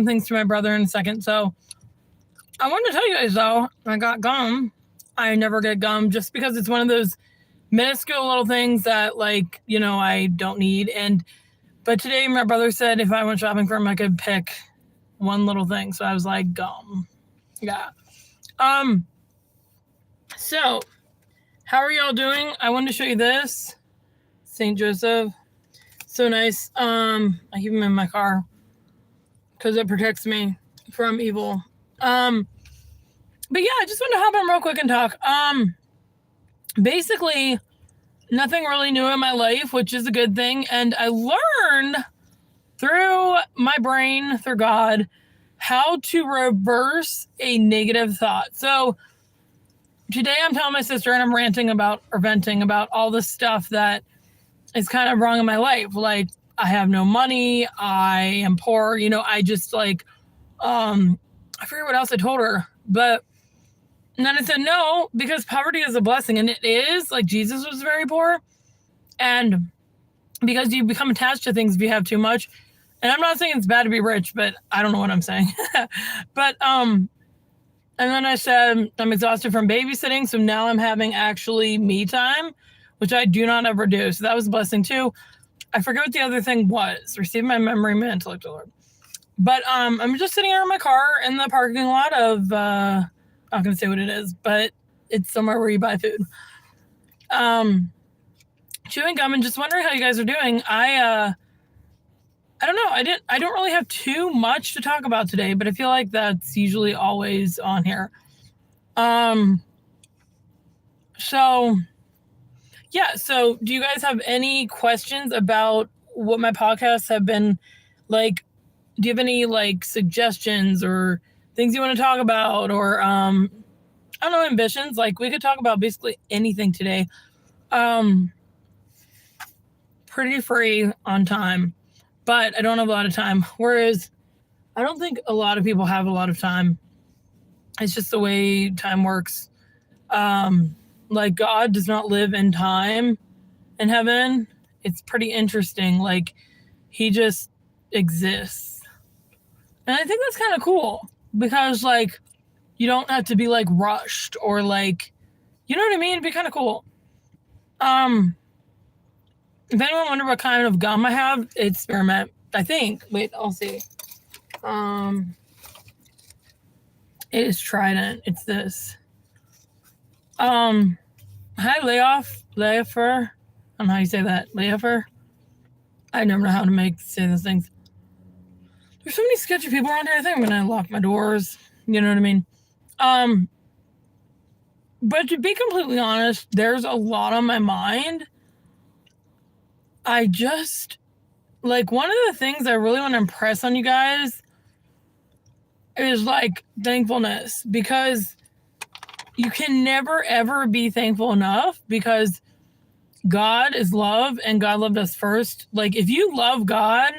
things to my brother in a second. So I wanted to tell you guys though, I got gum. I never get gum just because it's one of those minuscule little things that like, I don't need. But today my brother said if I went shopping for him, I could pick one little thing. So I was like, gum. Yeah. So how are y'all doing? I wanted to show you this. St. Joseph. So nice. I keep him in my car because it protects me from evil. But yeah, I just want to hop on real quick and talk. Basically, nothing really new in my life, which is a good thing. And I learned through my brain, through God, how to reverse a negative thought. So today I'm telling my sister and I'm ranting about or venting about all the stuff that is kind of wrong in my life. Like I have no money. I am poor. I just like, I forget what else I told her, but and then I said, no, because poverty is a blessing. And it is, like Jesus was very poor. And because you become attached to things if you have too much. And I'm not saying it's bad to be rich, but I don't know what I'm saying. But, and then I said, I'm exhausted from babysitting. So now I'm having actually me time, which I do not ever do. So that was a blessing too. I forget what the other thing was. Receive my memory, my intellect, Lord. But I'm just sitting here in my car in the parking lot of, I'm not going to say what it is, but it's somewhere where you buy food. Chewing gum and just wondering how you guys are doing. I don't know. I don't really have too much to talk about today, but I feel like that's usually always on here. So yeah. So do you guys have any questions about what my podcasts have been like? Do you have any like suggestions or things you want to talk about or, I don't know, ambitions? Like we could talk about basically anything today. Pretty free on time, but I don't have a lot of time. Whereas I don't think a lot of people have a lot of time. It's just the way time works. Like God does not live in time in heaven. It's pretty interesting. Like he just exists. And I think that's kind of cool. Because, like, you don't have to be, like, rushed or, like, you know what I mean? It'd be kind of cool. If anyone wonder what kind of gum I have, it's spearmint, I think. Wait, I'll see. It is Trident. It's this. Hi, Layofer. I don't know how you say that. Layofer? I never know how to say those things. There's so many sketchy people around here. I think I'm going to lock my doors. You know what I mean? But to be completely honest, there's a lot on my mind. I just, like, one of the things I really want to impress on you guys is, like, thankfulness. Because you can never, ever be thankful enough because God is love and God loved us first. Like, if you love God,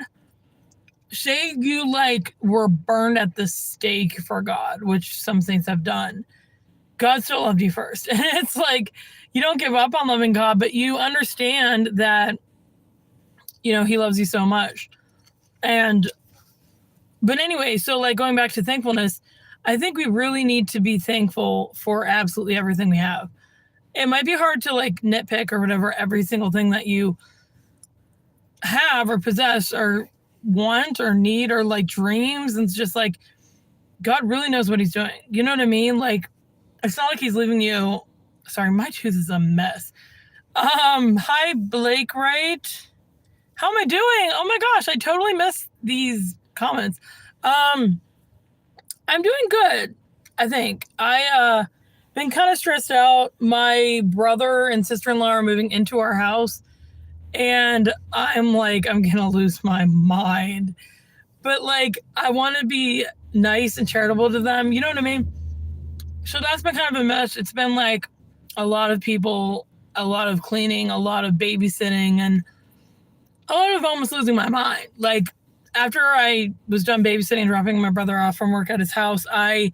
say you like were burned at the stake for God, which some saints have done. God still loved you first. And it's like, you don't give up on loving God, but you understand that, he loves you so much. But anyway, so like going back to thankfulness, I think we really need to be thankful for absolutely everything we have. It might be hard to like nitpick or whatever, every single thing that you have or possess or want or need or like dreams. And it's just like, God really knows what he's doing. You know what I mean? Like, it's not like he's leaving you. Sorry, my tooth is a mess. Hi, Blake Wright. How am I doing? Oh my gosh, I totally missed these comments. I'm doing good, I think. Been kind of stressed out. My brother and sister-in-law are moving into our house. And I'm like, I'm going to lose my mind. But like, I want to be nice and charitable to them. You know what I mean? So that's been kind of a mess. It's been like a lot of people, a lot of cleaning, a lot of babysitting, and a lot of almost losing my mind. Like after I was done babysitting, dropping my brother off from work at his house, I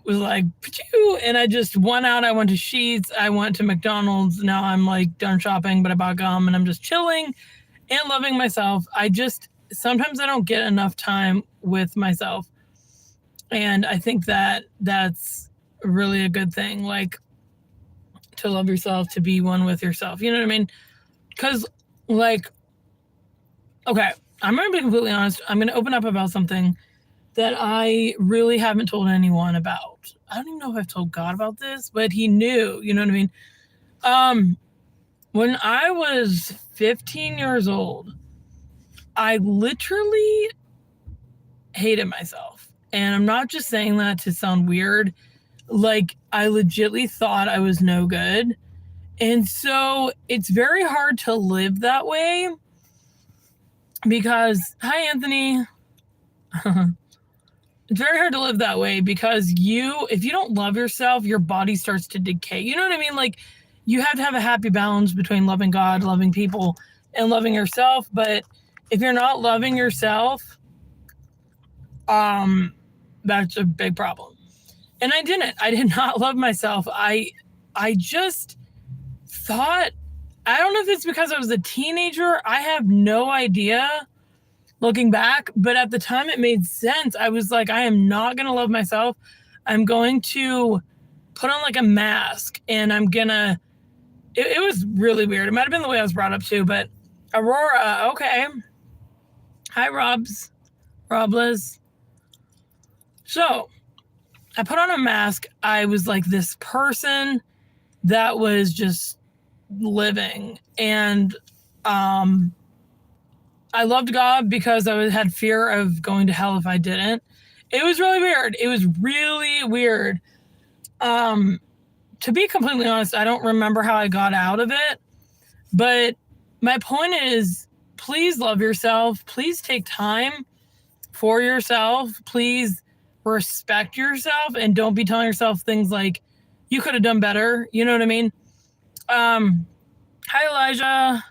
was like, Pachoo! And I just went out. I went to Sheetz. I went to McDonald's. Now I'm like done shopping, but I bought gum and I'm just chilling and loving myself. I just sometimes I don't get enough time with myself. And I think that that's really a good thing, like to love yourself, to be one with yourself. You know what I mean? Because, like, okay, I'm going to be completely honest. I'm going to open up about something that I really haven't told anyone about. I don't even know if I've told God about this, but he knew, you know what I mean? When I was 15 years old, I literally hated myself. And I'm not just saying that to sound weird. Like, I legitimately thought I was no good. And so it's very hard to live that way because, hi, Anthony. It's very hard to live that way because if you don't love yourself, your body starts to decay. You know what I mean? Like, you have to have a happy balance between loving God, loving people, and loving yourself. But if you're not loving yourself, that's a big problem. And I did not love myself. I just thought, I don't know if it's because I was a teenager. I have no idea looking back, but at the time it made sense. I was like, I am not going to love myself. I'm going to put on like a mask and I'm going to, it was really weird. It might've been the way I was brought up too, but Aurora, okay. Hi, Robles. So I put on a mask. I was like this person that was just living. And I loved God because I had fear of going to hell if I didn't. It was really weird. It was really weird. To be completely honest, I don't remember how I got out of it. But my point is, please love yourself. Please take time for yourself. Please respect yourself and don't be telling yourself things like you could have done better. You know what I mean? Hi, Elijah.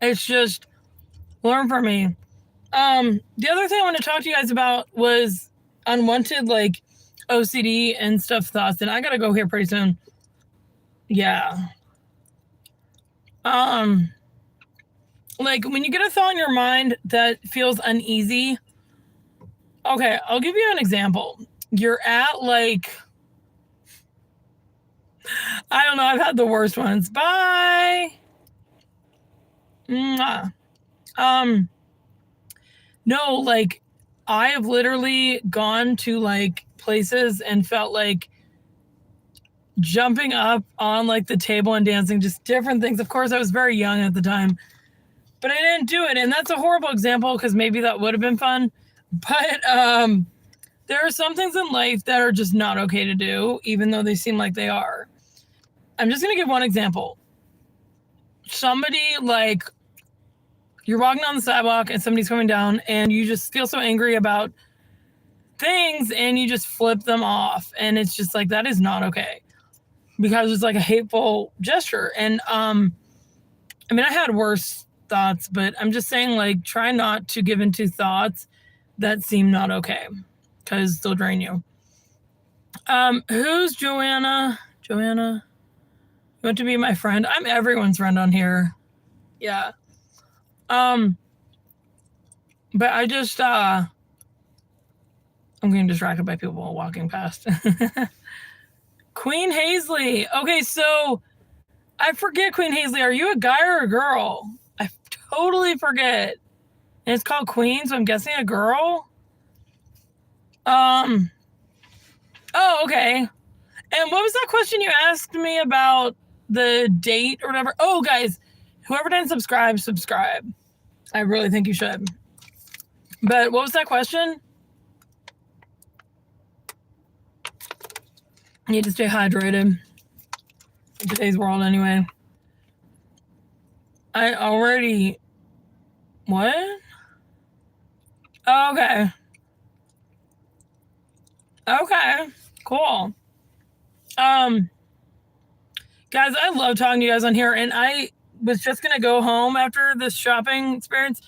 It's just learn from me. The other thing I want to talk to you guys about was unwanted, like, OCD and stuff thoughts. And I got to go here pretty soon. Yeah. Like, when you get a thought in your mind that feels uneasy. Okay, I'll give you an example. You're at, like, I don't know. I've had the worst ones. Bye. Mwah. No, like, I have literally gone to, like, places and felt like jumping up on, like, the table and dancing, just different things. Of course, I was very young at the time, but I didn't do it. And that's a horrible example because maybe that would have been fun. But there are some things in life that are just not okay to do, even though they seem like they are. I'm just going to give one example. Somebody, like, you're walking on the sidewalk and somebody's coming down and you just feel so angry about things and you just flip them off. And it's just like, that is not okay because it's like a hateful gesture. And I mean, I had worse thoughts, but I'm just saying, like, try not to give into thoughts that seem not okay because they'll drain you. Who's Joanna? Joanna? You want to be my friend? I'm everyone's friend on here. Yeah. But I just, I'm getting distracted by people walking past. Queen Hazley. Okay, so I forget, Queen Hazley, are you a guy or a girl? I totally forget. And it's called Queen, so I'm guessing a girl. Oh, okay. And what was that question you asked me about the date or whatever? Oh, guys, whoever didn't subscribe. I really think you should. But what was that question? Need to stay hydrated in today's world anyway. I already... What? Oh, okay. Okay. Cool. Guys, I love talking to you guys on here, and I was just going to go home after this shopping experience,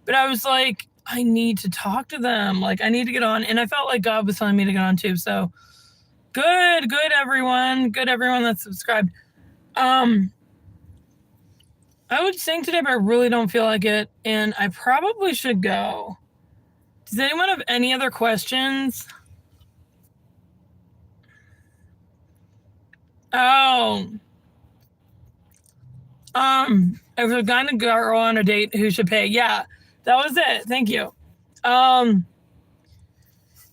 but I was like, I need to talk to them. Like, I need to get on, and I felt like God was telling me to get on too, so good, everyone. Good, everyone that's subscribed. I I would sing today, but I really don't feel like it, and I probably should go. Does anyone have any other questions? Oh. If we're gonna go on a date, who should pay? Yeah, that was it. Thank you.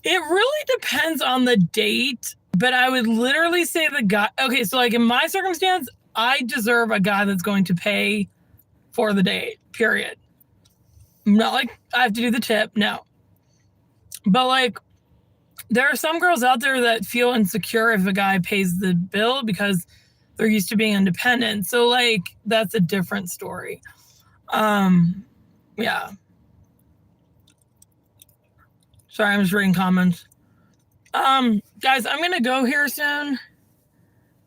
It really depends on the date, but I would literally say the guy. Okay, so like in my circumstance, I deserve a guy that's going to pay for the date, period. Not like I have to do the tip, no. But like, there are some girls out there that feel insecure if a guy pays the bill because they're used to being independent. So like, that's a different story. Yeah. Sorry, I'm just reading comments. Guys, I'm gonna go here soon,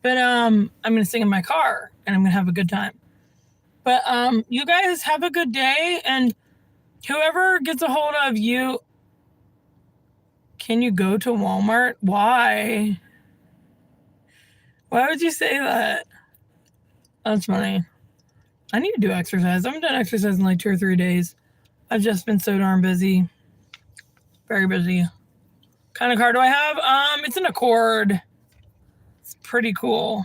but I'm gonna sing in my car and I'm gonna have a good time. But you guys have a good day, and whoever gets a hold of you, can you go to Walmart? Why? Why would you say that? That's funny. I need to do exercise. I haven't done exercise in like 2 or 3 days. I've just been so darn busy. Very busy. What kind of car do I have? It's an Accord. It's pretty cool.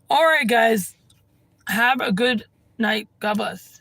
All right, guys. Have a good night. God bless.